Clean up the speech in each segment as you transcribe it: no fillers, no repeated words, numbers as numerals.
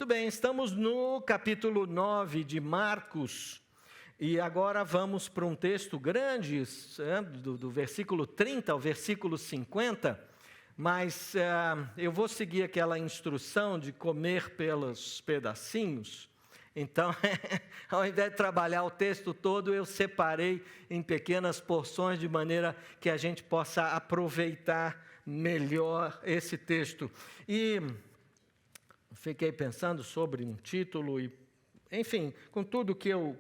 Muito bem, estamos no capítulo 9 de Marcos, e agora vamos para um texto grande, do versículo 30 ao versículo 50, mas eu vou seguir aquela instrução de comer pelos pedacinhos. Então, ao invés de trabalhar o texto todo, eu separei em pequenas porções, de maneira que a gente possa aproveitar melhor esse texto. E fiquei pensando sobre um título e, enfim, com tudo que eu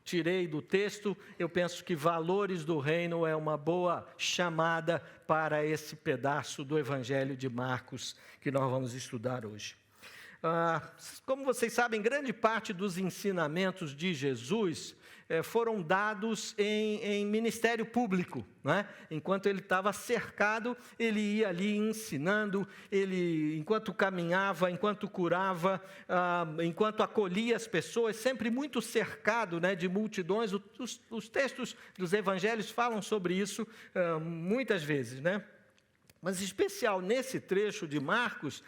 tirei do texto, eu penso que valores do reino é uma boa chamada para esse pedaço do Evangelho de Marcos que nós vamos estudar hoje. Como vocês sabem, grande parte dos ensinamentos de Jesus foram dados em ministério público, né? Enquanto ele estava cercado, ele ia ali ensinando, enquanto caminhava, enquanto curava, enquanto acolhia as pessoas, sempre muito cercado, né, de multidões. Os textos dos evangelhos falam sobre isso muitas vezes, né? Mas, em especial nesse trecho de Marcos,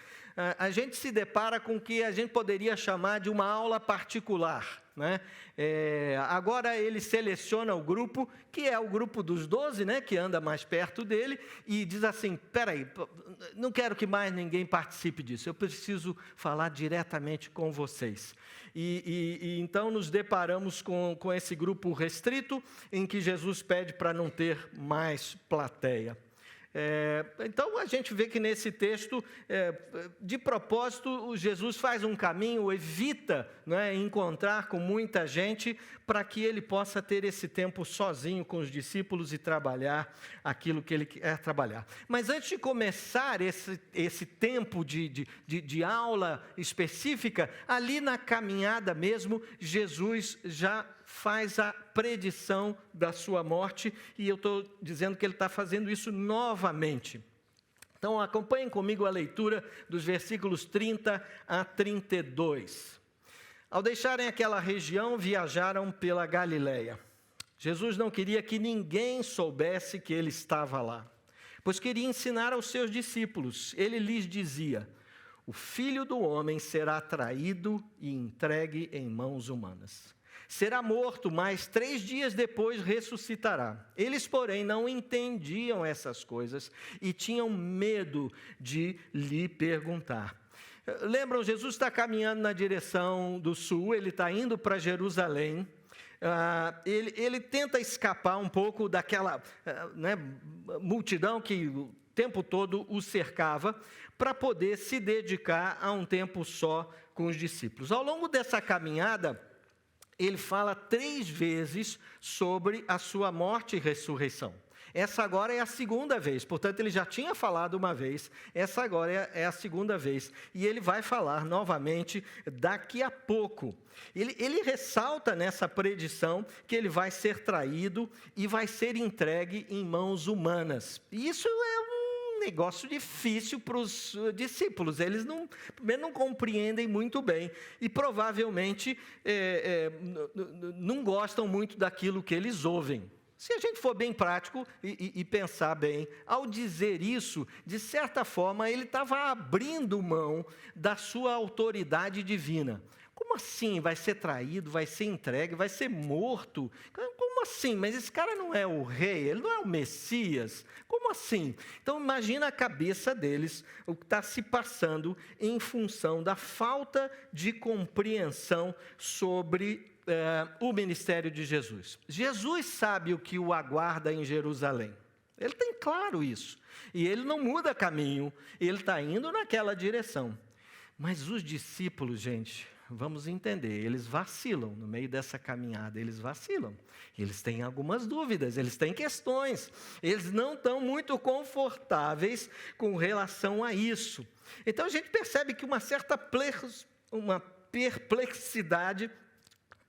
a gente se depara com o que a gente poderia chamar de uma aula particular, né? Agora ele seleciona o grupo, que é o grupo dos 12, né, que anda mais perto dele, e diz assim: peraí, não quero que mais ninguém participe disso, eu preciso falar diretamente com vocês. E então nos deparamos com esse grupo restrito, em que Jesus pede para não ter mais plateia. Então a gente vê que nesse texto, de propósito, Jesus faz um caminho, evita, né, encontrar com muita gente, para que ele possa ter esse tempo sozinho com os discípulos e trabalhar aquilo que ele quer trabalhar. Mas antes de começar esse tempo de aula específica, ali na caminhada mesmo, Jesus já faz a predição da sua morte, e eu estou dizendo que ele está fazendo isso novamente. Então acompanhem comigo a leitura dos versículos 30 a 32. Ao deixarem aquela região, viajaram pela Galileia. Jesus não queria que ninguém soubesse que ele estava lá, pois queria ensinar aos seus discípulos. Ele lhes dizia: o Filho do Homem será traído e entregue em mãos humanas. Será morto, mas 3 dias depois ressuscitará. Eles, porém, não entendiam essas coisas e tinham medo de lhe perguntar. Lembram, Jesus está caminhando na direção do sul, ele está indo para Jerusalém. Ele tenta escapar um pouco daquela multidão que o tempo todo o cercava, para poder se dedicar a um tempo só com os discípulos. Ao longo dessa caminhada, ele fala 3 vezes sobre a sua morte e ressurreição. Essa agora é a segunda vez, portanto ele já tinha falado uma vez, essa agora é a segunda vez. E ele vai falar novamente daqui a pouco. Ele ressalta nessa predição que ele vai ser traído e vai ser entregue em mãos humanas. E isso é um negócio difícil para os discípulos, eles não compreendem muito bem e provavelmente não gostam muito daquilo que eles ouvem. Se a gente for bem prático e pensar bem, ao dizer isso, de certa forma ele estava abrindo mão da sua autoridade divina. Como assim? Vai ser traído, vai ser entregue, vai ser morto? Como assim? Mas esse cara não é o rei, ele não é o Messias. Como assim? Então imagina a cabeça deles, o que está se passando em função da falta de compreensão sobre o ministério de Jesus. Jesus sabe o que o aguarda em Jerusalém. Ele tem claro isso. E ele não muda caminho, ele está indo naquela direção. Mas os discípulos, gente, vamos entender, eles vacilam no meio dessa caminhada, eles vacilam. Eles têm algumas dúvidas, eles têm questões, eles não estão muito confortáveis com relação a isso. Então a gente percebe que uma certa perplexidade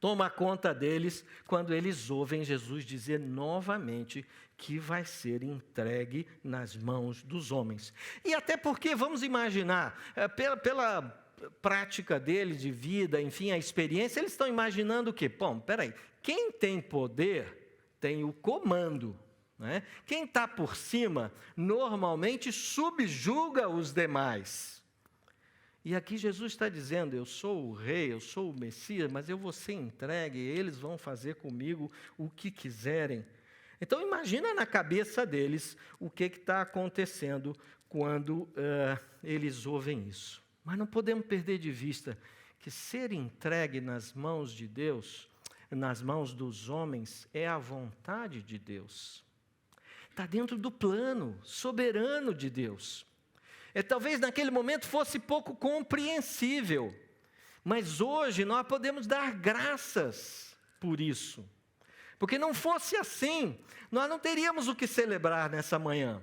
toma conta deles quando eles ouvem Jesus dizer novamente que vai ser entregue nas mãos dos homens. E até porque, vamos imaginar, pela prática deles de vida, enfim, a experiência, eles estão imaginando o quê? Bom, peraí, quem tem poder tem o comando, né? Quem está por cima normalmente subjuga os demais. E aqui Jesus está dizendo, eu sou o rei, eu sou o Messias, mas eu vou ser entregue, eles vão fazer comigo o que quiserem. Então imagina na cabeça deles o que está acontecendo quando eles ouvem isso. Mas não podemos perder de vista que ser entregue nas mãos de Deus, nas mãos dos homens, é a vontade de Deus. Está dentro do plano soberano de Deus. Talvez naquele momento fosse pouco compreensível, mas hoje nós podemos dar graças por isso. Porque não fosse assim, nós não teríamos o que celebrar nessa manhã.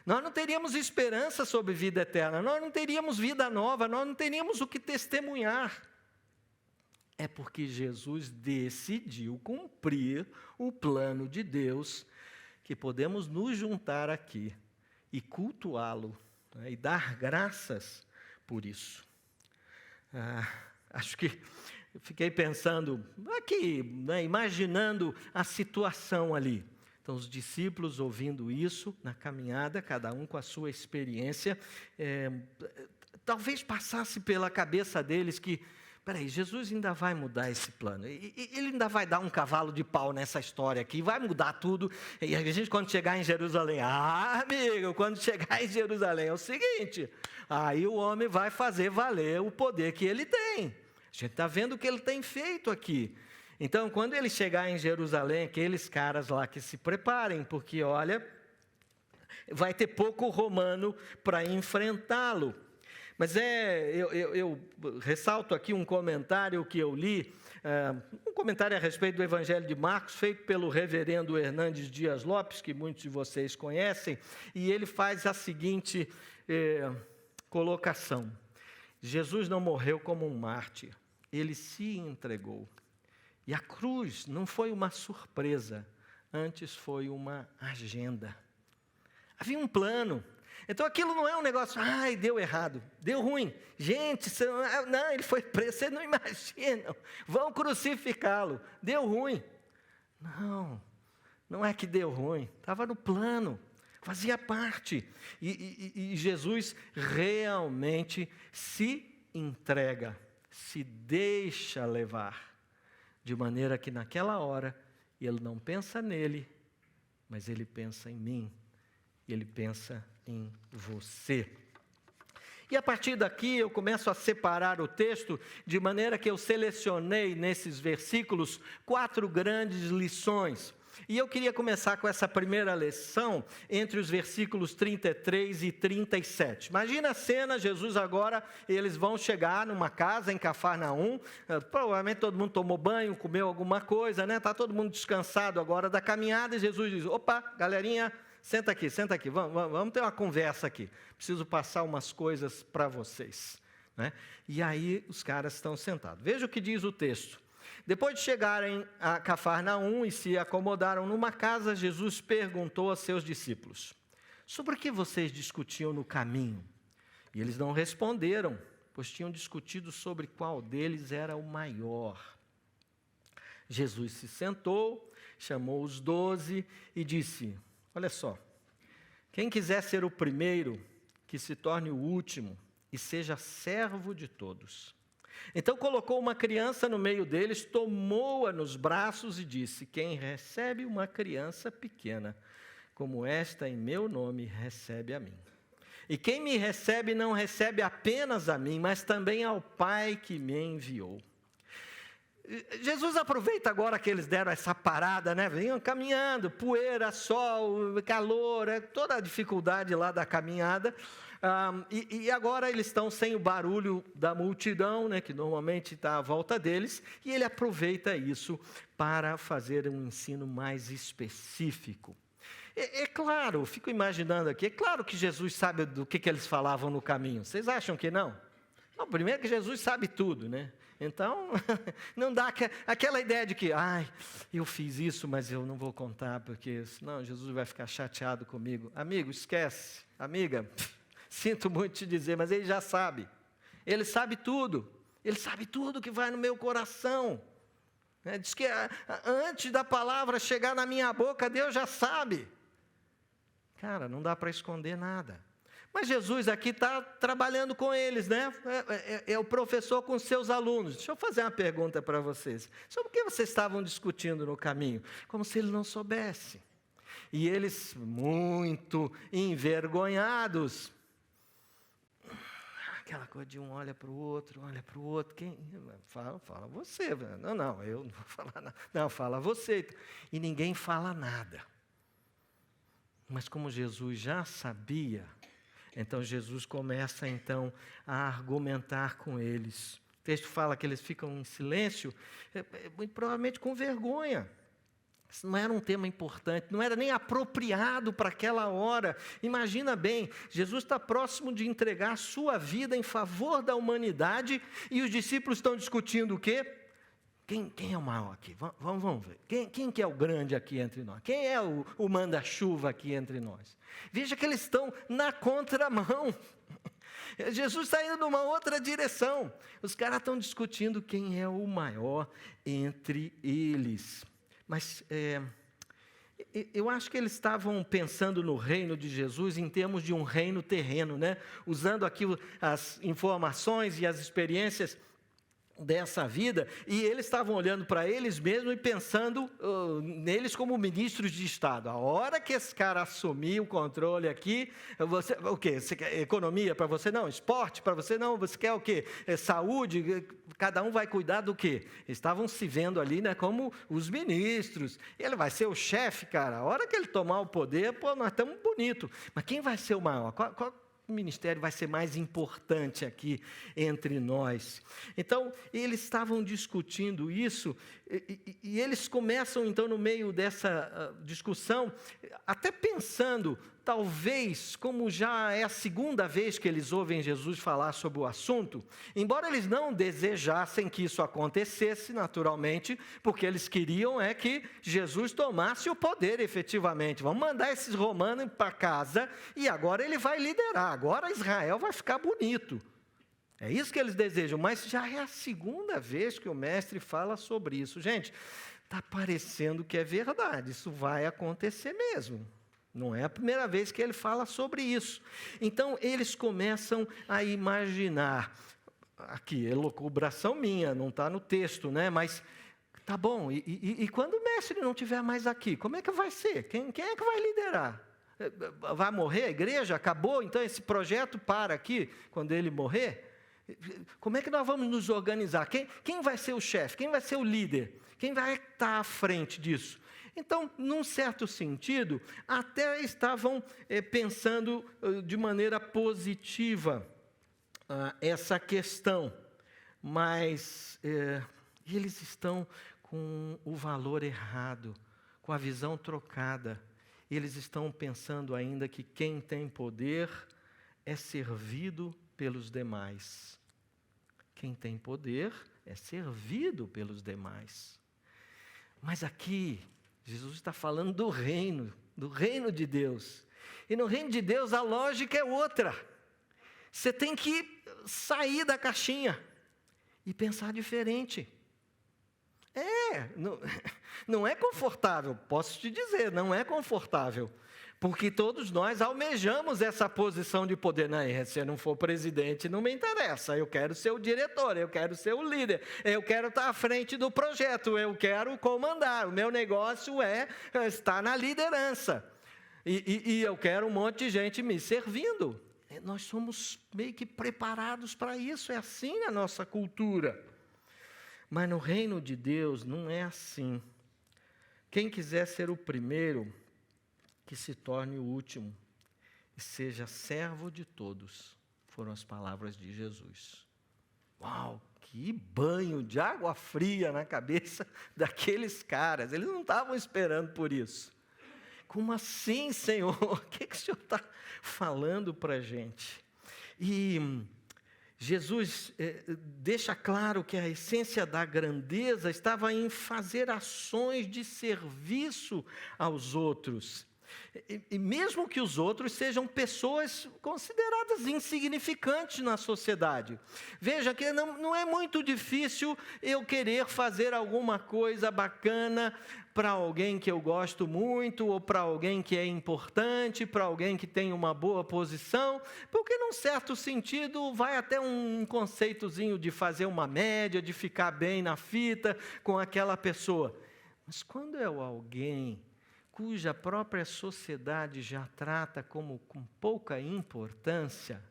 Nós não teríamos esperança sobre vida eterna, nós não teríamos vida nova, nós não teríamos o que testemunhar. É porque Jesus decidiu cumprir o plano de Deus, que podemos nos juntar aqui e cultuá-lo, né, e dar graças por isso. Acho que fiquei pensando aqui, né, imaginando a situação ali. Então, os discípulos ouvindo isso na caminhada, cada um com a sua experiência, talvez passasse pela cabeça deles que, peraí, Jesus ainda vai mudar esse plano, ele ainda vai dar um cavalo de pau nessa história aqui, vai mudar tudo, e a gente quando chegar em Jerusalém, amigo, quando chegar em Jerusalém é o seguinte, aí o homem vai fazer valer o poder que ele tem, a gente está vendo o que ele tem feito aqui. Então, quando ele chegar em Jerusalém, aqueles caras lá que se preparem, porque, olha, vai ter pouco romano para enfrentá-lo. Mas eu ressalto aqui um comentário que eu li, um comentário a respeito do Evangelho de Marcos, feito pelo reverendo Hernandes Dias Lopes, que muitos de vocês conhecem, e ele faz a seguinte colocação. Jesus não morreu como um mártir, ele se entregou. E a cruz não foi uma surpresa, antes foi uma agenda. Havia um plano. Então aquilo não é um negócio, deu errado, deu ruim. Gente, não, ele foi preso, vocês não imaginam. Vão crucificá-lo, deu ruim. Não é que deu ruim, estava no plano, fazia parte. E Jesus realmente se entrega, se deixa levar. De maneira que naquela hora, ele não pensa nele, mas ele pensa em mim, ele pensa em você. E a partir daqui eu começo a separar o texto, de maneira que eu selecionei nesses versículos 4 grandes lições. E eu queria começar com essa primeira lição, entre os versículos 33 e 37. Imagina a cena, Jesus agora, eles vão chegar numa casa em Cafarnaum, provavelmente todo mundo tomou banho, comeu alguma coisa, né? Está todo mundo descansado agora da caminhada, e Jesus diz, opa, galerinha, senta aqui, vamos ter uma conversa aqui, preciso passar umas coisas para vocês. Né? E aí os caras estão sentados. Veja o que diz o texto. Depois de chegarem a Cafarnaum e se acomodaram numa casa, Jesus perguntou a seus discípulos, sobre o que vocês discutiam no caminho? E eles não responderam, pois tinham discutido sobre qual deles era o maior. Jesus se sentou, chamou os 12 e disse, olha só, quem quiser ser o primeiro, que se torne o último e seja servo de todos. Então colocou uma criança no meio deles, tomou-a nos braços e disse, quem recebe uma criança pequena, como esta em meu nome, recebe a mim. E quem me recebe não recebe apenas a mim, mas também ao Pai que me enviou. Jesus aproveita agora que eles deram essa parada, né? Vinham caminhando, poeira, sol, calor, toda a dificuldade lá da caminhada. E agora eles estão sem o barulho da multidão, né, que normalmente está à volta deles, e ele aproveita isso para fazer um ensino mais específico. É claro, fico imaginando aqui, é claro que Jesus sabe do que eles falavam no caminho. Vocês acham que não? Não, primeiro que Jesus sabe tudo, né? Então, não dá aquela ideia de que, eu fiz isso, mas eu não vou contar, porque senão Jesus vai ficar chateado comigo. Amigo, esquece. Amiga, sinto muito te dizer, mas ele já sabe. Ele sabe tudo. Ele sabe tudo que vai no meu coração. Diz que antes da palavra chegar na minha boca, Deus já sabe. Cara, não dá para esconder nada. Mas Jesus aqui está trabalhando com eles, né? É o professor com seus alunos. Deixa eu fazer uma pergunta para vocês. Sobre o que vocês estavam discutindo no caminho? Como se ele não soubesse. E eles, muito envergonhados, aquela coisa de um olha para o outro, quem? Fala você. Não, eu não vou falar nada. Não, fala você. E ninguém fala nada. Mas como Jesus já sabia, então Jesus começa então a argumentar com eles. O texto fala que eles ficam em silêncio, muito provavelmente com vergonha. Isso não era um tema importante, não era nem apropriado para aquela hora. Imagina bem, Jesus está próximo de entregar a sua vida em favor da humanidade e os discípulos estão discutindo o quê? Quem é o maior aqui? Vamos ver. Quem que é o grande aqui entre nós? Quem é o manda-chuva aqui entre nós? Veja que eles estão na contramão. Jesus está indo numa outra direção. Os caras estão discutindo quem é o maior entre eles. Mas eu acho que eles estavam pensando no reino de Jesus em termos de um reino terreno, né? Usando aqui as informações e as experiências dessa vida, e eles estavam olhando para eles mesmos e pensando neles como ministros de Estado. A hora que esse cara assumir o controle aqui, você, o quê? Você quer economia para você? Não. Esporte para você? Não. Você quer o quê? Saúde? Cada um vai cuidar do quê? Estavam se vendo ali, né, como os ministros. Ele vai ser o chefe, cara. A hora que ele tomar o poder, nós estamos bonitos. Mas quem vai ser o maior? Qual ministério vai ser mais importante aqui entre nós? Então, eles estavam discutindo isso, e eles começam, então, no meio dessa discussão, até pensando, talvez, como já é a segunda vez que eles ouvem Jesus falar sobre o assunto, embora eles não desejassem que isso acontecesse naturalmente, porque eles queriam que Jesus tomasse o poder efetivamente. Vamos mandar esses romanos para casa e agora ele vai liderar, agora Israel vai ficar bonito. É isso que eles desejam, mas já é a segunda vez que o mestre fala sobre isso. Gente, está parecendo que é verdade, isso vai acontecer mesmo. Não é a primeira vez que ele fala sobre isso. Então, eles começam a imaginar, aqui é elucubração minha, não está no texto, né? Mas, tá bom, e quando o mestre não estiver mais aqui, como é que vai ser? Quem é que vai liderar? Vai morrer a igreja? Acabou? Então, esse projeto para aqui, quando ele morrer? Como é que nós vamos nos organizar? Quem vai ser o chefe? Quem vai ser o líder? Quem vai estar à frente disso? Então, num certo sentido, até estavam pensando de maneira positiva essa questão, mas eles estão com o valor errado, com a visão trocada. Eles estão pensando ainda que quem tem poder é servido pelos demais. Quem tem poder é servido pelos demais. Mas aqui, Jesus está falando do reino de Deus. E no reino de Deus a lógica é outra. Você tem que sair da caixinha e pensar diferente. Não é confortável, posso te dizer, não é confortável. Porque todos nós almejamos essa posição de poder. Não, se eu não for presidente, não me interessa. Eu quero ser o diretor, eu quero ser o líder, eu quero estar à frente do projeto, eu quero comandar. O meu negócio é estar na liderança. E eu quero um monte de gente me servindo. Nós somos meio que preparados para isso, é assim a nossa cultura. Mas no reino de Deus não é assim. Quem quiser ser o primeiro, que se torne o último e seja servo de todos, foram as palavras de Jesus. Uau, que banho de água fria na cabeça daqueles caras, eles não estavam esperando por isso. Como assim, Senhor? O que o Senhor está falando para a gente? E Jesus deixa claro que a essência da grandeza estava em fazer ações de serviço aos outros. E mesmo que os outros sejam pessoas consideradas insignificantes na sociedade. Veja que não é muito difícil eu querer fazer alguma coisa bacana para alguém que eu gosto muito, ou para alguém que é importante, para alguém que tem uma boa posição, porque num certo sentido vai até um conceitozinho de fazer uma média, de ficar bem na fita com aquela pessoa. Mas quando é alguém cuja própria sociedade já trata como com pouca importância,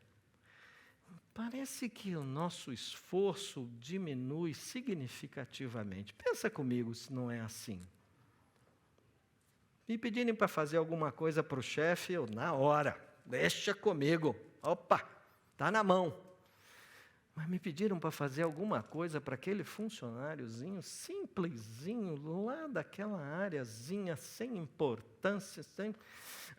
parece que o nosso esforço diminui significativamente. Pensa comigo se não é assim. Me pedirem para fazer alguma coisa para o chefe, eu na hora, deixa comigo. Opa, está na mão. Mas me pediram para fazer alguma coisa para aquele funcionáriozinho simplesinho, lá daquela areazinha, sem importância,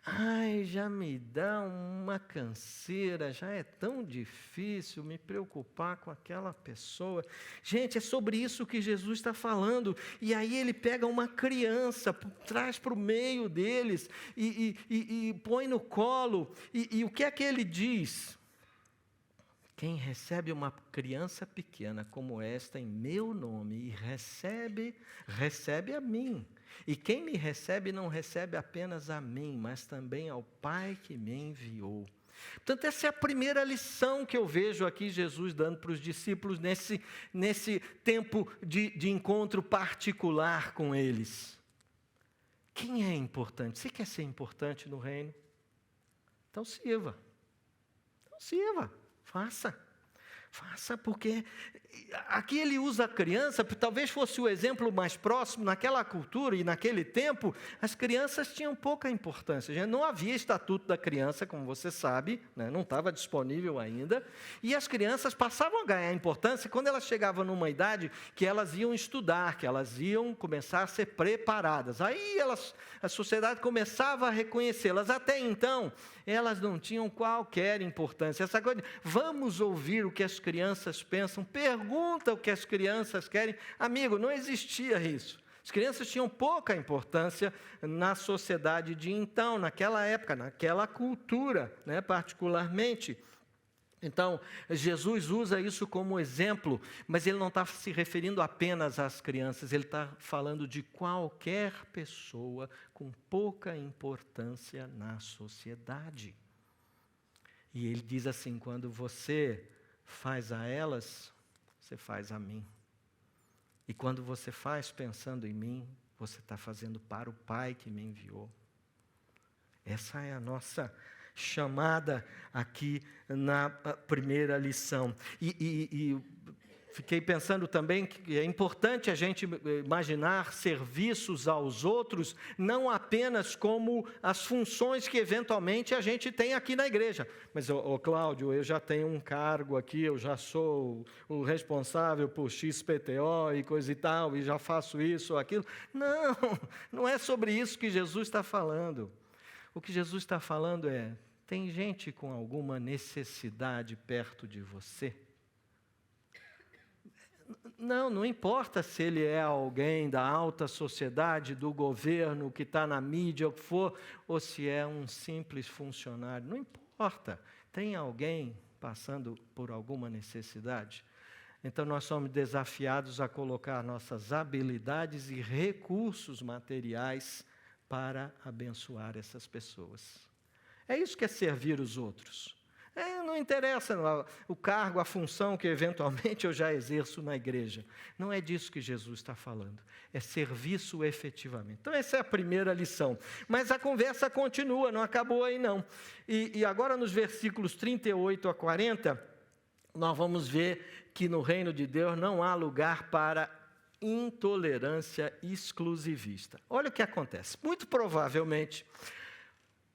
Ai, já me dá uma canseira, já é tão difícil me preocupar com aquela pessoa. Gente, é sobre isso que Jesus está falando. E aí ele pega uma criança, traz para o meio deles e põe no colo. E o que é que ele diz? Quem recebe uma criança pequena como esta em meu nome e recebe, recebe a mim. E quem me recebe não recebe apenas a mim, mas também ao Pai que me enviou. Portanto, essa é a primeira lição que eu vejo aqui Jesus dando para os discípulos nesse tempo de encontro particular com eles. Quem é importante? Você quer ser importante no reino? Então sirva. Faça, porque aqui ele usa a criança, talvez fosse o exemplo mais próximo, naquela cultura e naquele tempo, as crianças tinham pouca importância. Não havia estatuto da criança, como você sabe, né? Não estava disponível ainda, e as crianças passavam a ganhar importância quando elas chegavam numa idade que elas iam estudar, que elas iam começar a ser preparadas. Aí a sociedade começava a reconhecê-las. Até então, elas não tinham qualquer importância. Essa coisa de, vamos ouvir o que as crianças pensam, pergunta o que as crianças querem. Amigo, não existia isso. As crianças tinham pouca importância na sociedade de então, naquela época, naquela cultura, né, particularmente. Então, Jesus usa isso como exemplo, mas ele não está se referindo apenas às crianças, ele está falando de qualquer pessoa com pouca importância na sociedade. E ele diz assim, quando você faz a elas, você faz a mim. E quando você faz pensando em mim, você está fazendo para o Pai que me enviou. Essa é a nossa chamada aqui na primeira lição. E fiquei pensando também que é importante a gente imaginar serviços aos outros, não apenas como as funções que eventualmente a gente tem aqui na igreja. Mas, Cláudio, eu já tenho um cargo aqui, eu já sou o responsável por XPTO e coisa e tal, e já faço isso ou aquilo. Não é sobre isso que Jesus está falando. O que Jesus está falando é, tem gente com alguma necessidade perto de você? Não importa se ele é alguém da alta sociedade, do governo, que está na mídia, o que for, ou se é um simples funcionário, não importa. Tem alguém passando por alguma necessidade? Então nós somos desafiados a colocar nossas habilidades e recursos materiais para abençoar essas pessoas. É isso que é servir os outros. Não interessa o cargo, a função que eventualmente eu já exerço na igreja. Não é disso que Jesus está falando. É serviço efetivamente. Então essa é a primeira lição. Mas a conversa continua, não acabou aí não. E agora nos versículos 38 a 40, nós vamos ver que no reino de Deus não há lugar para intolerância exclusivista. Olha o que acontece. Muito provavelmente,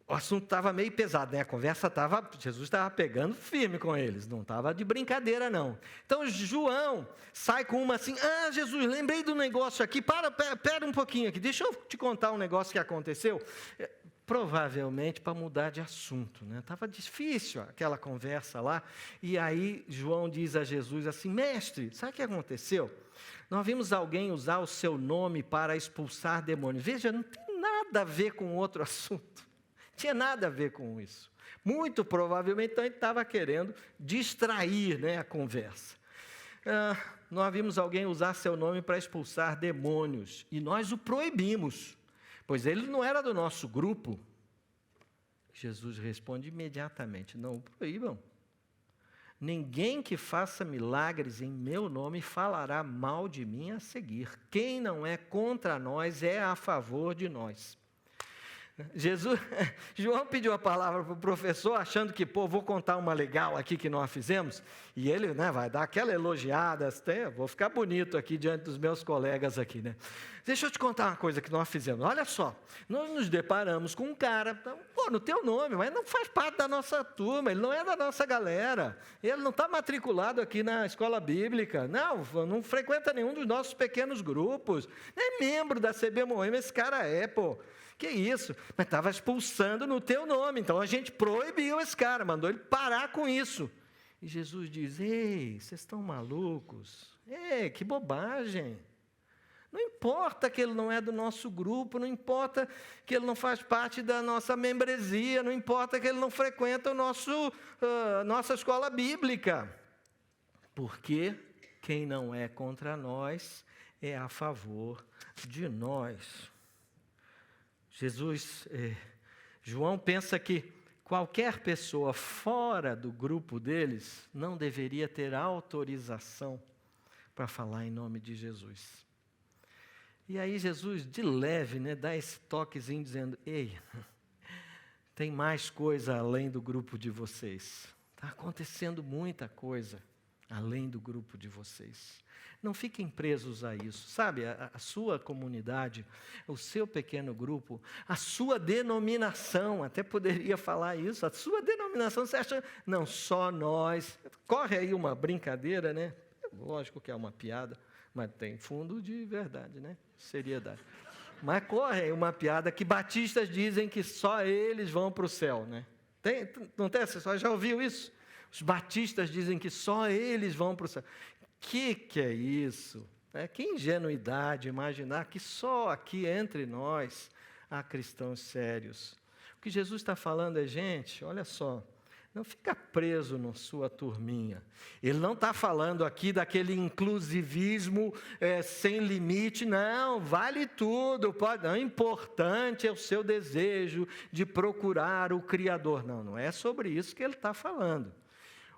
o assunto estava meio pesado, né? A conversa Jesus estava pegando firme com eles, não estava de brincadeira, não. Então, João sai com uma assim, Jesus, lembrei do negócio aqui, pera um pouquinho aqui, deixa eu te contar um negócio que aconteceu. Provavelmente para mudar de assunto, né? Estava difícil aquela conversa lá, e aí João diz a Jesus assim, mestre, sabe o que aconteceu? Nós vimos alguém usar o seu nome para expulsar demônios. Veja, não tem nada a ver com outro assunto. Tinha nada a ver com isso. Muito provavelmente, então, ele estava querendo distrair, né, a conversa. nós vimos alguém usar seu nome para expulsar demônios, e nós o proibimos, pois ele não era do nosso grupo. Jesus responde imediatamente: não o proíbam. Ninguém que faça milagres em meu nome falará mal de mim a seguir. Quem não é contra nós é a favor de nós. João pediu a palavra para o professor, achando que, vou contar uma legal aqui que nós fizemos, e ele, vai dar aquela elogiada, vou ficar bonito aqui diante dos meus colegas aqui, né? Deixa eu te contar uma coisa que nós fizemos. Olha só, nós nos deparamos com um cara, no teu nome, mas não faz parte da nossa turma, ele não é da nossa galera, ele não está matriculado aqui na escola bíblica, não frequenta nenhum dos nossos pequenos grupos, nem membro da CB Moema, esse cara é, Que isso? Mas estava expulsando no teu nome. Então a gente proibiu esse cara, mandou ele parar com isso. E Jesus diz: ei, vocês estão malucos? Ei, que bobagem. Não importa que ele não é do nosso grupo, não importa que ele não faz parte da nossa membresia, não importa que ele não frequenta nossa escola bíblica. Porque quem não é contra nós é a favor de nós. João pensa que qualquer pessoa fora do grupo deles não deveria ter autorização para falar em nome de Jesus. E aí Jesus, de leve, dá esse toquezinho dizendo: ei, tem mais coisa além do grupo de vocês. Está acontecendo muita coisa além do grupo de vocês. Não fiquem presos a isso, sabe? A sua comunidade, o seu pequeno grupo, a sua denominação, até poderia falar isso, a sua denominação, você acha, não, só nós. Corre aí uma brincadeira, né? Lógico que é uma piada, mas tem fundo de verdade, né? Seriedade. Mas corre aí uma piada que batistas dizem que só eles vão para o céu, né? Não tem? Você já ouviu isso? Os batistas dizem que só eles vão para o céu. Que é isso? Que ingenuidade imaginar que só aqui entre nós há cristãos sérios. O que Jesus está falando é: gente, olha só, não fica preso na sua turminha. Ele não está falando aqui daquele inclusivismo sem limite, não, vale tudo, não, importante é o seu desejo de procurar o Criador. Não é sobre isso que ele está falando.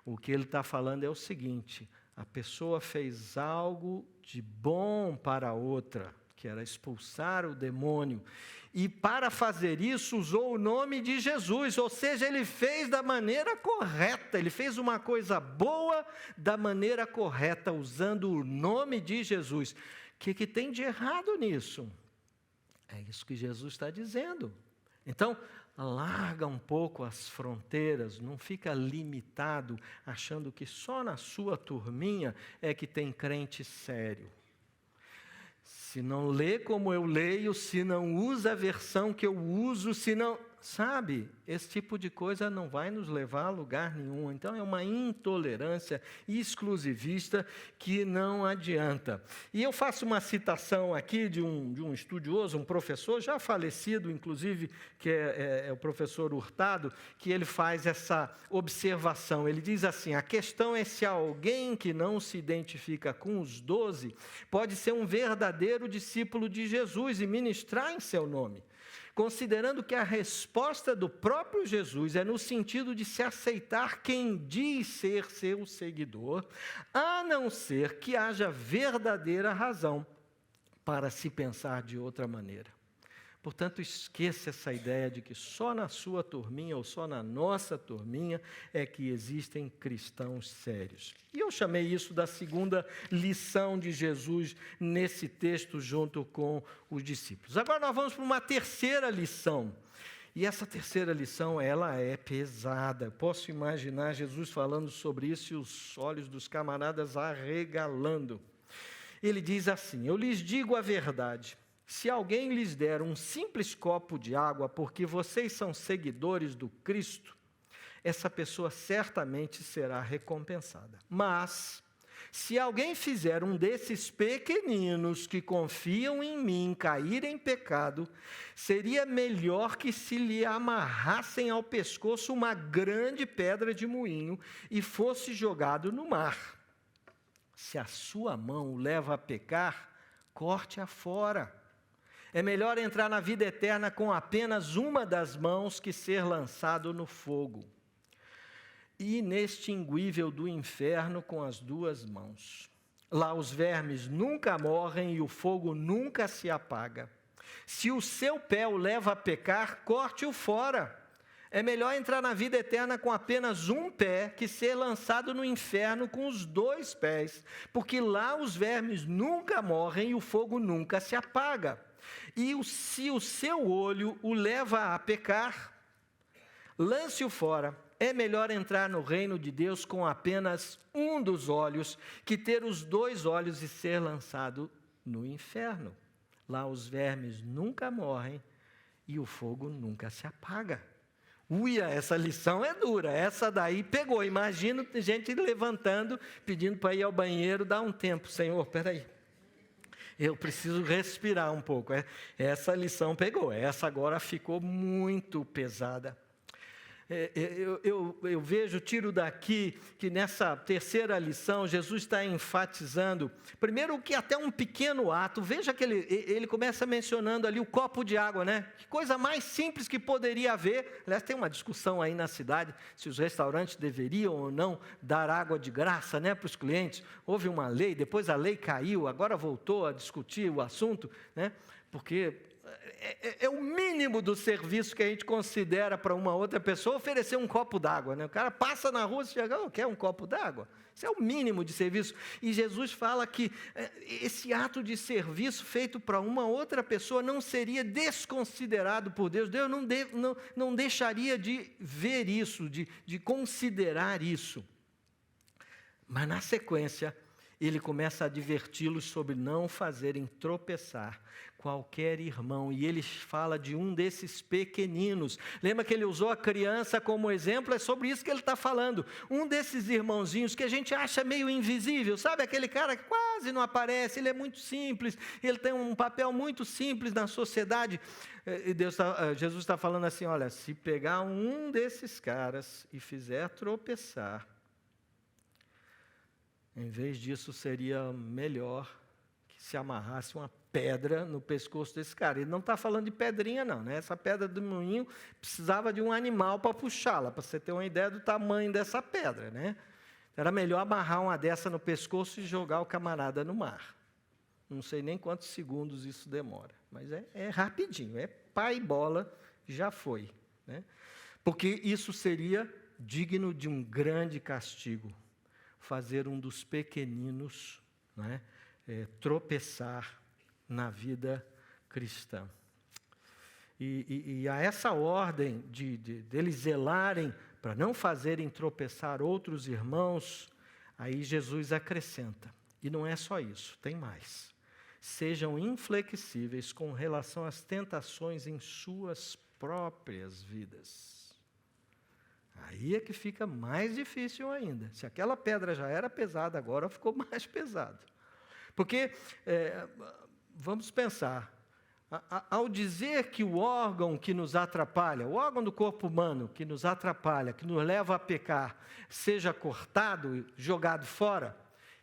O que ele está falando é o seguinte: a pessoa fez algo de bom para a outra, que era expulsar o demônio. E para fazer isso, usou o nome de Jesus, ou seja, ele fez da maneira correta, ele fez uma coisa boa da maneira correta, usando o nome de Jesus. O que tem de errado nisso? É isso que Jesus está dizendo. Então, larga um pouco as fronteiras, não fica limitado, achando que só na sua turminha é que tem crente sério. Se não lê como eu leio, se não usa a versão que eu uso, se não... Sabe, esse tipo de coisa não vai nos levar a lugar nenhum. Então é uma intolerância exclusivista que não adianta. E eu faço uma citação aqui de um estudioso, um professor já falecido, inclusive, que é o professor Hurtado, que ele faz essa observação. Ele diz assim: a questão é se alguém que não se identifica com os 12 pode ser um verdadeiro discípulo de Jesus e ministrar em seu nome, considerando que a resposta do próprio Jesus é no sentido de se aceitar quem diz ser seu seguidor, a não ser que haja verdadeira razão para se pensar de outra maneira. Portanto, esqueça essa ideia de que só na sua turminha ou só na nossa turminha é que existem cristãos sérios. E eu chamei isso da segunda lição de Jesus nesse texto junto com os discípulos. Agora nós vamos para uma terceira lição. E essa terceira lição, ela é pesada. Posso imaginar Jesus falando sobre isso e os olhos dos camaradas arregalando. Ele diz assim: eu lhes digo a verdade. Se alguém lhes der um simples copo de água porque vocês são seguidores do Cristo, essa pessoa certamente será recompensada. Mas, se alguém fizer um desses pequeninos que confiam em mim cair em pecado, seria melhor que se lhe amarrassem ao pescoço uma grande pedra de moinho e fosse jogado no mar. Se a sua mão o leva a pecar, corte-a fora. É melhor entrar na vida eterna com apenas uma das mãos que ser lançado no fogo inextinguível do inferno com as duas mãos. Lá os vermes nunca morrem e o fogo nunca se apaga. Se o seu pé o leva a pecar, corte-o fora. É melhor entrar na vida eterna com apenas um pé que ser lançado no inferno com os dois pés, porque lá os vermes nunca morrem e o fogo nunca se apaga. E se o seu olho o leva a pecar, lance-o fora. É melhor entrar no reino de Deus com apenas um dos olhos, que ter os dois olhos e ser lançado no inferno. Lá os vermes nunca morrem e o fogo nunca se apaga. Uia, essa lição é dura, essa daí pegou. Imagino gente levantando, pedindo para ir ao banheiro, dá um tempo. Senhor, peraí, eu preciso respirar um pouco. Essa lição pegou, essa agora ficou muito pesada. Eu vejo, tiro daqui, que nessa terceira lição, Jesus está enfatizando, primeiro que até um pequeno ato, veja que ele começa mencionando ali o copo de água, né? Que coisa mais simples que poderia haver. Aliás, tem uma discussão aí na cidade, se os restaurantes deveriam ou não dar água de graça, né, para os clientes. Houve uma lei, depois a lei caiu, agora voltou a discutir o assunto, né? Porque é o mínimo do serviço que a gente considera para uma outra pessoa oferecer um copo d'água, né? O cara passa na rua e chega, quer um copo d'água? Isso é o mínimo de serviço. E Jesus fala que esse ato de serviço feito para uma outra pessoa não seria desconsiderado por Deus. Deus não deixaria de ver isso, de considerar isso. Mas na sequência, ele começa a adverti-los sobre não fazerem tropeçar qualquer irmão, e ele fala de um desses pequeninos. Lembra que ele usou a criança como exemplo? É sobre isso que ele está falando. Um desses irmãozinhos que a gente acha meio invisível, sabe? Aquele cara que quase não aparece, ele é muito simples, ele tem um papel muito simples na sociedade. E Jesus está falando assim, olha, se pegar um desses caras e fizer tropeçar, em vez disso, seria melhor que se amarrasse uma pedra no pescoço desse cara. Ele não está falando de pedrinha, não, né? Essa pedra do moinho precisava de um animal para puxá-la, para você ter uma ideia do tamanho dessa pedra, né? Era melhor amarrar uma dessa no pescoço e jogar o camarada no mar. Não sei nem quantos segundos isso demora, mas é rapidinho, é pá e bola, já foi, né? Porque isso seria digno de um grande castigo. Fazer um dos pequeninos, né, tropeçar na vida cristã. E a essa ordem deles zelarem para não fazerem tropeçar outros irmãos, aí Jesus acrescenta, e não é só isso, tem mais. Sejam inflexíveis com relação às tentações em suas próprias vidas. Aí é que fica mais difícil ainda. Se aquela pedra já era pesada, agora ficou mais pesado. Porque, vamos pensar, ao dizer que o órgão que nos atrapalha, o órgão do corpo humano que nos atrapalha, que nos leva a pecar, seja cortado e jogado fora,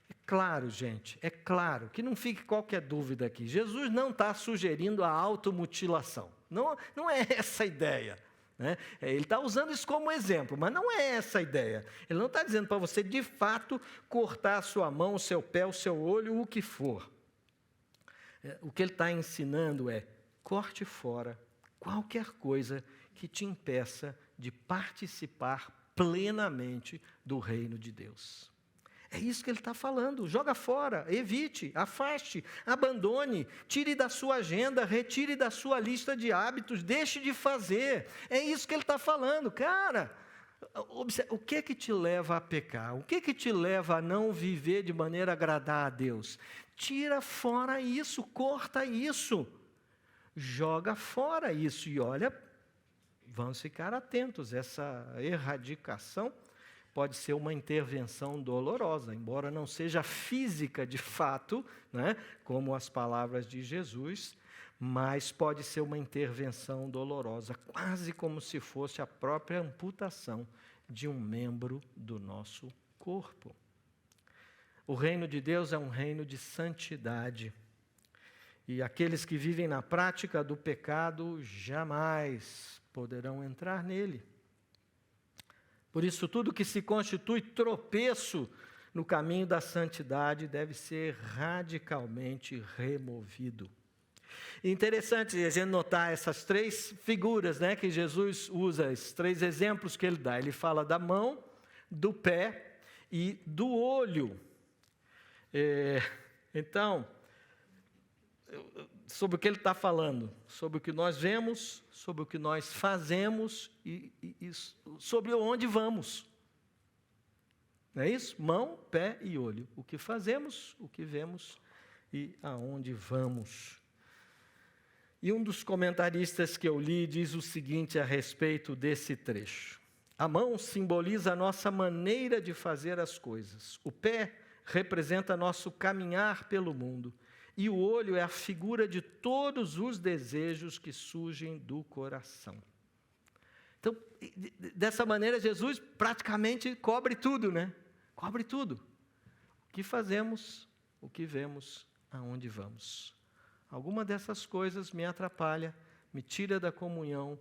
é claro, gente, é claro, que não fique qualquer dúvida aqui. Jesus não está sugerindo a automutilação. Não é essa a ideia. Né? Ele está usando isso como exemplo, mas não é essa a ideia. Ele não está dizendo para você, de fato, cortar a sua mão, o seu pé, o seu olho, o que for. O que ele está ensinando é, corte fora qualquer coisa que te impeça de participar plenamente do reino de Deus. É isso que ele está falando. Joga fora, evite, afaste, abandone, tire da sua agenda, retire da sua lista de hábitos, deixe de fazer. É isso que ele está falando. Cara, o que te leva a pecar? O que te leva a não viver de maneira a agradar a Deus? Tira fora isso, corta isso. Joga fora isso. E olha, vamos ficar atentos, essa erradicação pode ser uma intervenção dolorosa, embora não seja física de fato, né, como as palavras de Jesus, mas pode ser uma intervenção dolorosa, quase como se fosse a própria amputação de um membro do nosso corpo. O reino de Deus é um reino de santidade. E aqueles que vivem na prática do pecado jamais poderão entrar nele. Por isso, tudo que se constitui tropeço no caminho da santidade deve ser radicalmente removido. Interessante a gente notar essas três figuras, né, que Jesus usa, esses três exemplos que ele dá. Ele fala da mão, do pé e do olho. Então, sobre o que ele está falando? Sobre o que nós vemos, sobre o que nós fazemos e sobre onde vamos. Não é isso? Mão, pé e olho. O que fazemos, o que vemos e aonde vamos. E um dos comentaristas que eu li diz o seguinte a respeito desse trecho. A mão simboliza a nossa maneira de fazer as coisas. O pé representa nosso caminhar pelo mundo. E o olho é a figura de todos os desejos que surgem do coração. Então, dessa maneira, Jesus praticamente cobre tudo, né? Cobre tudo. O que fazemos, o que vemos, aonde vamos. Alguma dessas coisas me atrapalha, me tira da comunhão,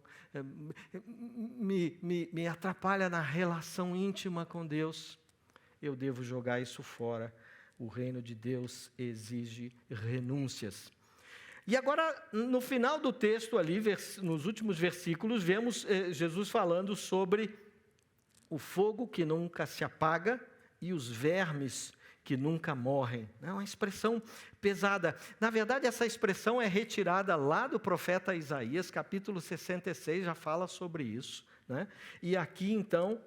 me atrapalha na relação íntima com Deus. Eu devo jogar isso fora. O reino de Deus exige renúncias. E agora, no final do texto ali, nos últimos versículos, vemos Jesus falando sobre o fogo que nunca se apaga e os vermes que nunca morrem. É uma expressão pesada. Na verdade, essa expressão é retirada lá do profeta Isaías, capítulo 66, já fala sobre isso. Né? E aqui, então,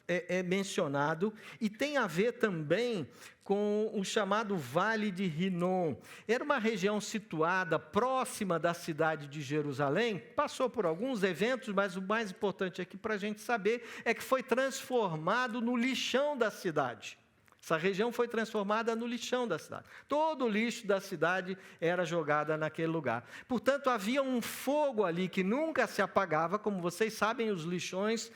é mencionado, e tem a ver também com o chamado Vale de Rinom. Era uma região situada próxima da cidade de Jerusalém, passou por alguns eventos, mas o mais importante aqui para a gente saber é que foi transformado no lixão da cidade. Essa região foi transformada no lixão da cidade. Todo o lixo da cidade era jogado naquele lugar. Portanto, havia um fogo ali que nunca se apagava. Como vocês sabem, os lixões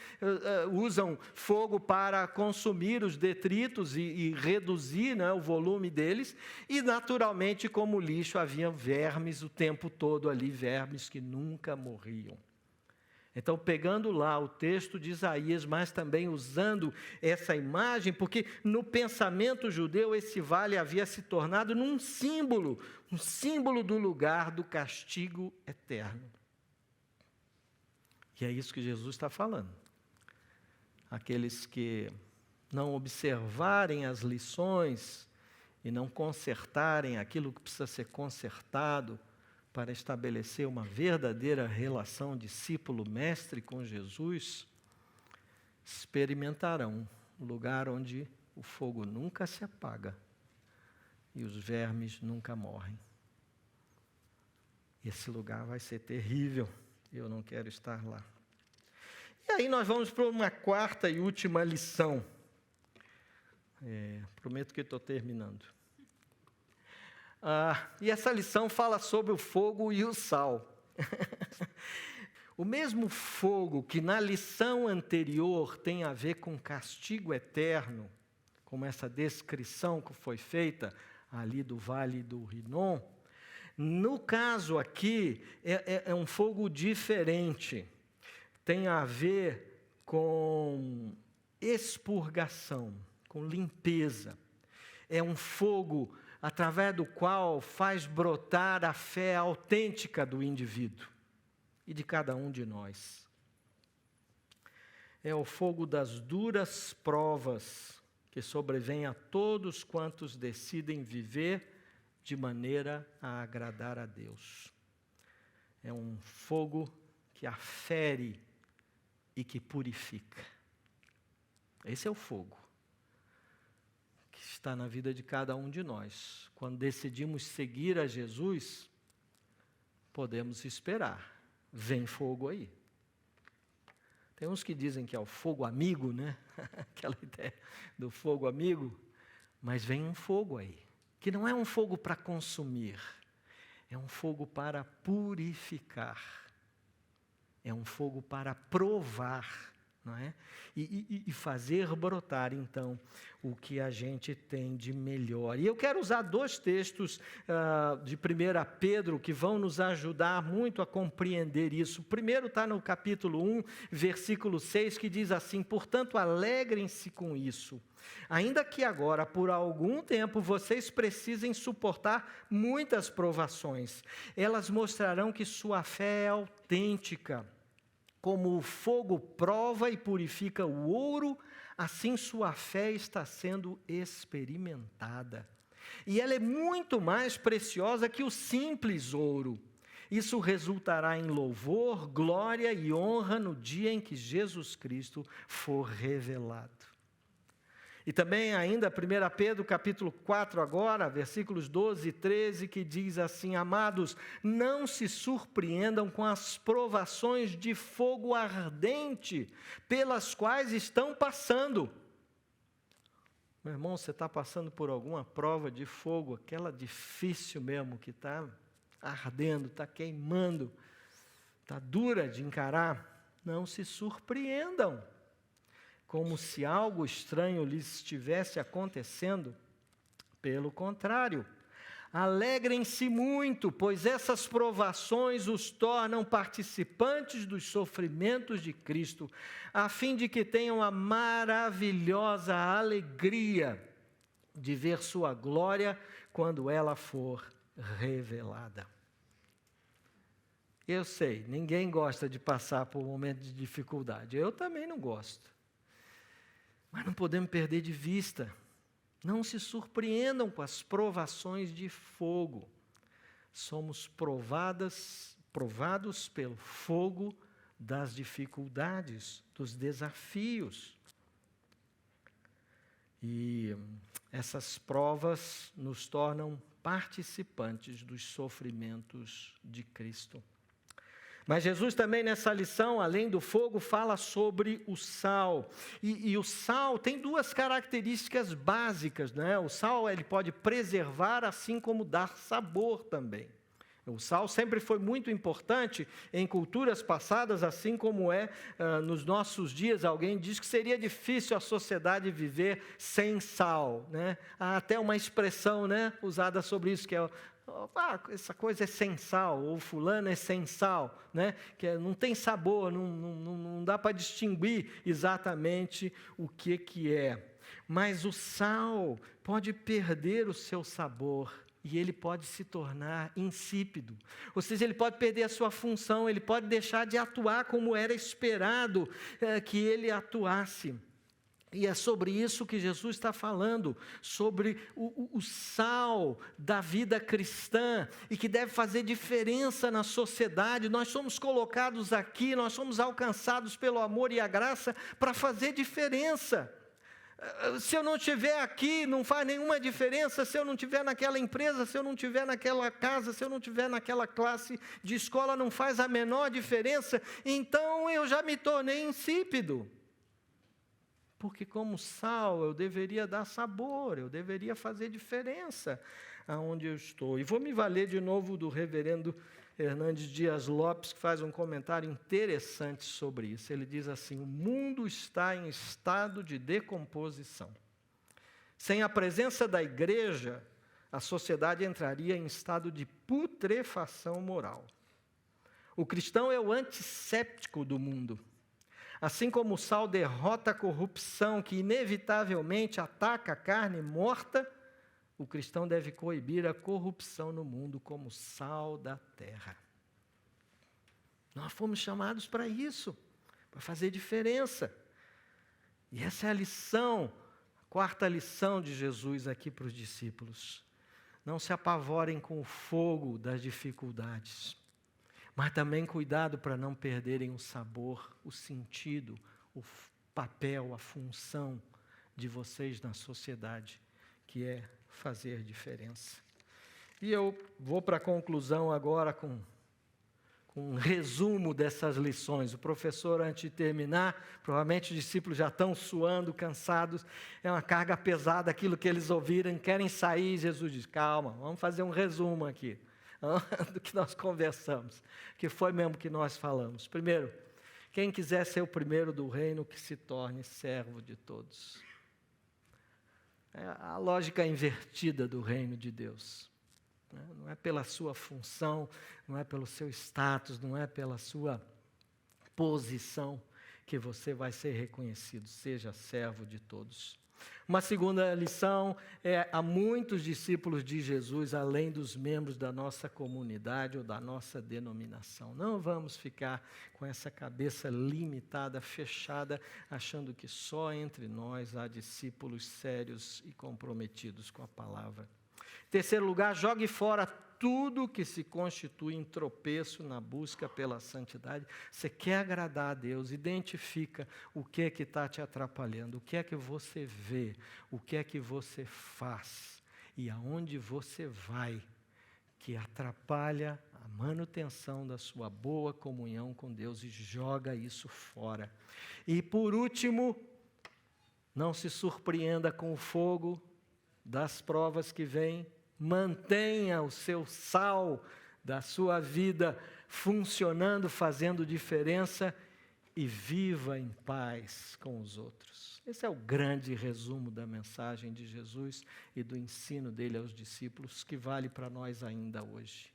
usam fogo para consumir os detritos e reduzir, né, o volume deles. E, naturalmente, como lixo, havia vermes o tempo todo ali, vermes que nunca morriam. Então, pegando lá o texto de Isaías, mas também usando essa imagem, porque no pensamento judeu esse vale havia se tornado um símbolo do lugar do castigo eterno. E é isso que Jesus está falando. Aqueles que não observarem as lições e não consertarem aquilo que precisa ser consertado, para estabelecer uma verdadeira relação discípulo-mestre com Jesus, experimentarão um lugar onde o fogo nunca se apaga e os vermes nunca morrem. Esse lugar vai ser terrível, eu não quero estar lá. E aí nós vamos para uma quarta e última lição. Prometo que estou terminando. E essa lição fala sobre o fogo e o sal. O mesmo fogo que na lição anterior tem a ver com castigo eterno, como essa descrição que foi feita ali do Vale do Rinom, no caso aqui é um fogo diferente. Tem a ver com expurgação, com limpeza. É um fogo através do qual faz brotar a fé autêntica do indivíduo e de cada um de nós. É o fogo das duras provas que sobrevém a todos quantos decidem viver de maneira a agradar a Deus. É um fogo que afere e que purifica. Esse é o fogo está na vida de cada um de nós. Quando decidimos seguir a Jesus, podemos esperar. Vem fogo aí. Tem uns que dizem que é o fogo amigo, né? Aquela ideia do fogo amigo. Mas vem um fogo aí, que não é um fogo para consumir, é um fogo para purificar. É um fogo para provar não é? E fazer brotar, então, o que a gente tem de melhor. E eu quero usar 2 textos de 1 Pedro que vão nos ajudar muito a compreender isso. O primeiro está no capítulo 1, versículo 6, que diz assim: portanto, alegrem-se com isso, ainda que agora, por algum tempo, vocês precisem suportar muitas provações. Elas mostrarão que sua fé é autêntica. Como o fogo prova e purifica o ouro, assim sua fé está sendo experimentada. E ela é muito mais preciosa que o simples ouro. Isso resultará em louvor, glória e honra no dia em que Jesus Cristo for revelado. E também ainda 1 Pedro capítulo 4 agora, versículos 12 e 13, que diz assim: amados, não se surpreendam com as provações de fogo ardente, pelas quais estão passando. Meu irmão, você está passando por alguma prova de fogo, aquela difícil mesmo, que está ardendo, está queimando, está dura de encarar, não se surpreendam, como se algo estranho lhes estivesse acontecendo. Pelo contrário, alegrem-se muito, pois essas provações os tornam participantes dos sofrimentos de Cristo, a fim de que tenham a maravilhosa alegria de ver sua glória quando ela for revelada. Eu sei, ninguém gosta de passar por um momento de dificuldade. Eu também não gosto. Mas não podemos perder de vista. Não se surpreendam com as provações de fogo. Somos provados pelo fogo das dificuldades, dos desafios. E essas provas nos tornam participantes dos sofrimentos de Cristo. Mas Jesus também nessa lição, além do fogo, fala sobre o sal. E o sal tem 2 características básicas, né? O sal ele pode preservar, assim como dar sabor também. O sal sempre foi muito importante em culturas passadas, assim como nos nossos dias. Alguém diz que seria difícil a sociedade viver sem sal, né? Há até uma expressão, né, usada sobre isso, que é essa coisa é sem sal, ou fulano é sem sal, né? Que não tem sabor, não dá para distinguir exatamente o que é. Mas o sal pode perder o seu sabor e ele pode se tornar insípido. Ou seja, ele pode perder a sua função, ele pode deixar de atuar como era esperado que ele atuasse. E é sobre isso que Jesus está falando, sobre o sal da vida cristã e que deve fazer diferença na sociedade. Nós somos colocados aqui, nós somos alcançados pelo amor e a graça para fazer diferença. Se eu não estiver aqui, não faz nenhuma diferença. Se eu não estiver naquela empresa, se eu não estiver naquela casa, se eu não estiver naquela classe de escola, não faz a menor diferença. Então eu já me tornei insípido. Porque como sal eu deveria dar sabor, eu deveria fazer diferença aonde eu estou. E vou me valer de novo do reverendo Hernandes Dias Lopes, que faz um comentário interessante sobre isso. Ele diz assim: o mundo está em estado de decomposição. Sem a presença da igreja, a sociedade entraria em estado de putrefação moral. O cristão é o antisséptico do mundo. Assim como o sal derrota a corrupção que inevitavelmente ataca a carne morta, o cristão deve coibir a corrupção no mundo como sal da terra. Nós fomos chamados para isso, para fazer diferença. E essa é a lição, a 4ª lição de Jesus aqui para os discípulos. Não se apavorem com o fogo das dificuldades. Mas também cuidado para não perderem o sabor, o sentido, o papel, a função de vocês na sociedade, que é fazer diferença. E eu vou para a conclusão agora com um resumo dessas lições. O professor, antes de terminar, provavelmente os discípulos já estão suando, cansados, é uma carga pesada aquilo que eles ouviram, querem sair. Jesus diz: calma, vamos fazer um resumo aqui do que nós conversamos, que foi mesmo que nós falamos. Primeiro, Quem quiser ser o primeiro do reino, que se torne servo de todos. É a lógica invertida do reino de Deus. Não é pela sua função, não é pelo seu status, não é pela sua posição que você vai ser reconhecido. Seja servo de todos. Uma segunda lição é: há muitos discípulos de Jesus, além dos membros da nossa comunidade ou da nossa denominação. Não vamos ficar com essa cabeça limitada, fechada, achando que só entre nós há discípulos sérios e comprometidos com a palavra. Em terceiro lugar, jogue fora tudo que se constitui em tropeço na busca pela santidade. Você quer agradar a Deus, identifica o que é que está te atrapalhando, o que é que você vê, o que é que você faz e aonde você vai, que atrapalha a manutenção da sua boa comunhão com Deus, e joga isso fora. E por último, não se surpreenda com o fogo das provas que vêm. Mantenha o seu sal da sua vida funcionando, fazendo diferença, e viva em paz com os outros. Esse é o grande resumo da mensagem de Jesus e do ensino dele aos discípulos, que vale para nós ainda hoje.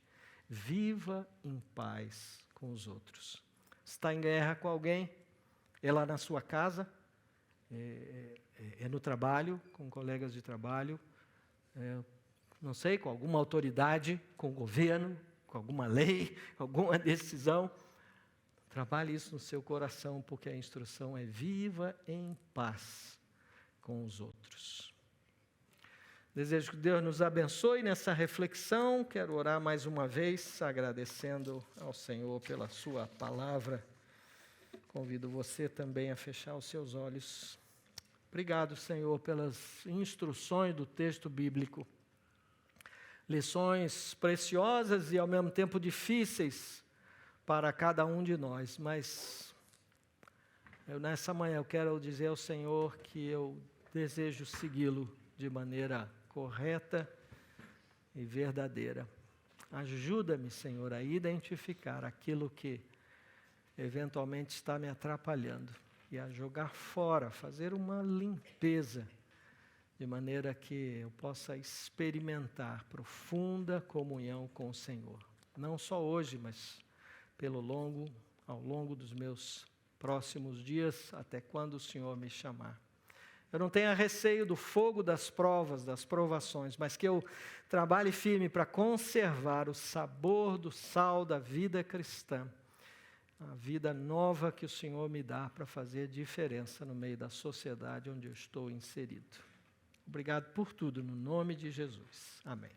Viva em paz com os outros. Está em guerra com alguém? É lá na sua casa? É no trabalho, com colegas de trabalho? Não sei, com alguma autoridade, com o governo, com alguma lei, alguma decisão. Trabalhe isso no seu coração, porque a instrução é: viva em paz com os outros. Desejo que Deus nos abençoe nessa reflexão. Quero orar mais uma vez, agradecendo ao Senhor pela sua palavra. Convido você também a fechar os seus olhos. Obrigado, Senhor, pelas instruções do texto bíblico. Lições preciosas e ao mesmo tempo difíceis para cada um de nós, mas nessa manhã eu quero dizer ao Senhor que eu desejo segui-lo de maneira correta e verdadeira. Ajuda-me, Senhor, a identificar aquilo que eventualmente está me atrapalhando e a jogar fora, fazer uma limpeza, de maneira que eu possa experimentar profunda comunhão com o Senhor. Não só hoje, mas ao longo dos meus próximos dias, até quando o Senhor me chamar. Eu não tenha receio do fogo das provas, das provações, mas que eu trabalhe firme para conservar o sabor do sal da vida cristã, a vida nova que o Senhor me dá para fazer diferença no meio da sociedade onde eu estou inserido. Obrigado por tudo, no nome de Jesus. Amém.